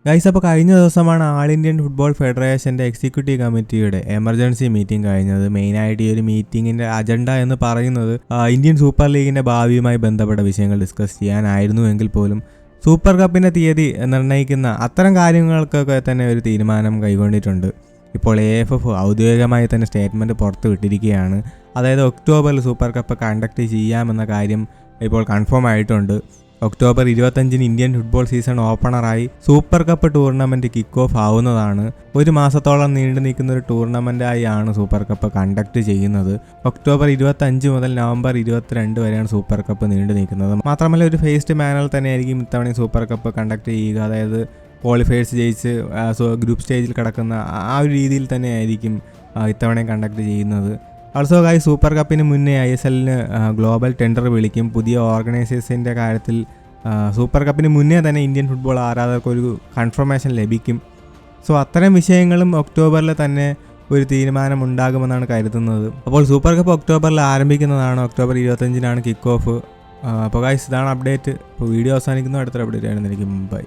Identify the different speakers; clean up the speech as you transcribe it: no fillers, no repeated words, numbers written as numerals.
Speaker 1: Guys, അപ്പോൾ കഴിഞ്ഞ ദിവസമാണ് ആൾ ഇന്ത്യൻ ഫുട്ബോൾ ഫെഡറേഷൻ്റെ എക്സിക്യൂട്ടീവ് കമ്മിറ്റിയുടെ എമർജൻസി മീറ്റിംഗ് കഴിഞ്ഞത്. മെയിനായിട്ട് ഈ ഒരു മീറ്റിങ്ങിൻ്റെ അജണ്ട എന്ന് പറയുന്നത് ഇന്ത്യൻ സൂപ്പർ ലീഗിൻ്റെ ഭാവിയുമായി ബന്ധപ്പെട്ട വിഷയങ്ങൾ ഡിസ്കസ് ചെയ്യാനായിരുന്നു എങ്കിൽ പോലും സൂപ്പർ കപ്പിൻ്റെ തീയതി നിർണ്ണയിക്കുന്ന അത്തരം കാര്യങ്ങൾക്കൊക്കെ തന്നെ ഒരു തീരുമാനം കൈക്കൊണ്ടിട്ടുണ്ട്. ഇപ്പോൾ AFF ഔദ്യോഗികമായി തന്നെ സ്റ്റേറ്റ്മെൻറ്റ് പുറത്തു വിട്ടിരിക്കുകയാണ്. അതായത് ഒക്ടോബറിൽ സൂപ്പർ കപ്പ് കണ്ടക്ട് ചെയ്യാമെന്ന കാര്യം ഇപ്പോൾ കൺഫേം ആയിട്ടുണ്ട്. ഒക്ടോബർ 25 ഇന്ത്യൻ ഫുട്ബോൾ സീസൺ ഓപ്പണറായി super cup tournament kick off ആവുന്നതാണ്. ഒരു മാസത്തോളം നീണ്ടു നിൽക്കുന്ന ഒരു ടൂർണമെൻറ്റായാണ് സൂപ്പർ കപ്പ് കണ്ടക്ട് ചെയ്യുന്നത്. ഒക്ടോബർ 25 മുതൽ നവംബർ 22 വരെയാണ് സൂപ്പർ കപ്പ് നീണ്ടു നിൽക്കുന്നത്. മാത്രമല്ല ഒരു ഫേസ്ഡ് മാനറിൽ തന്നെയായിരിക്കും ഇത്തവണ സൂപ്പർ കപ്പ് കണ്ടക്ട് ചെയ്യുക. അതായത് ക്വാളിഫയേഴ്സ് ജയിച്ച് ഗ്രൂപ്പ് സ്റ്റേജിൽ കിടക്കുന്ന ആ ഒരു രീതിയിൽ തന്നെയായിരിക്കും ഇത്തവണ കണ്ടക്ട് ചെയ്യുന്നത്. ഓൾസോ ഗൈസ്, സൂപ്പർ കപ്പിന് മുന്നേ ISLന് ഗ്ലോബൽ ടെൻഡർ വിളിക്കും. പുതിയ ഓർഗനൈസേഴ്സിൻ്റെ കാര്യത്തിൽ സൂപ്പർ കപ്പിന് മുന്നേ തന്നെ ഇന്ത്യൻ ഫുട്ബോൾ ആരാധകർക്ക് ഒരു കൺഫർമേഷൻ ലഭിക്കും. സോ അത്തരം വിഷയങ്ങളും ഒക്ടോബറിൽ തന്നെ ഒരു തീരുമാനം ഉണ്ടാകുമെന്നാണ് കരുതുന്നത്. അപ്പോൾ സൂപ്പർ കപ്പ് ഒക്ടോബറിൽ ആരംഭിക്കുന്നതാണ്. October 25 kick off. അപ്പോൾ ഗൈസ്, ഇതാണ് അപ്ഡേറ്റ്. അപ്പോൾ വീഡിയോ അവസാനിക്കുന്നു. അടുത്തൊരു അപ്ഡേറ്റ് ആയിരുന്നിരിക്കും. ബൈ.